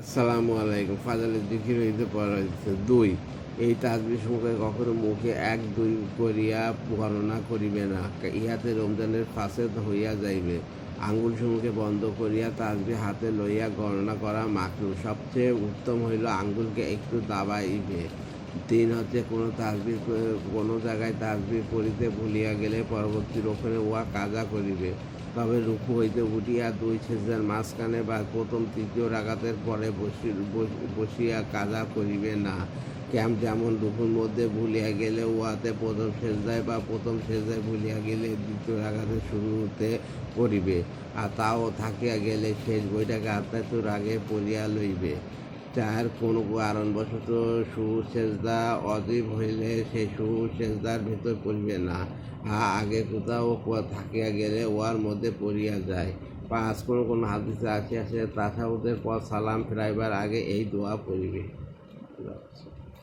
আসসালামু আলাইকুম। ফাজালের জিকির হইতে পড়া হইতেছে ২। এই তাসবিহ সমূহকে কখনো মুখে ১-২ করিয়া গণনা করিবে না, ইহাতে রমজানের ফাসেদ হইয়া যাইবে। আঙ্গুলসমূহকে বন্ধ করিয়া তাসবিহ হাতে লইয়া গণনা করা মাকরুহ। সবচেয়ে উত্তম হইল আঙ্গুলকে একটু দাবাইবে। ৩ হচ্ছে কোনো জায়গায় তাসবিহ পড়িতে ভুলিয়া গেলে পরবর্তী রক্ষণে উহা কাজা করিবে। তবে রুকু হইতে উঠিয়া ২ সেজদার মাঝখানে বা প্রথম তৃতীয় রাকাতের পরে বসিয়া কাজা করিবে না। যেমন রুকুর মধ্যে ভুলিয়া গেলে উহাতে প্রথম সেজদায় বা প্রথম সেজদায় ভুলিয়া গেলে দ্বিতীয় রাকাতের শুরুতে পড়িবে, আর তাও থাকিয়া গেলে শেষ বইটাকে আত্মাতুর আগে পড়িয়া লইবে। ৪ কোনো কারণবশত সুহুর সেজদা অজীব হইলে সেই সুহুর সেজদার ভিতর পড়িবে না, আগে কোথাও থাকিয়া গেলে উহার মধ্যে পড়িয়া যায়। ৫ কোনো হাদিসে আসিয়াছে তাশাহুদের পর সালাম ফিরাইবার আগে এই দোয়া পড়িবে।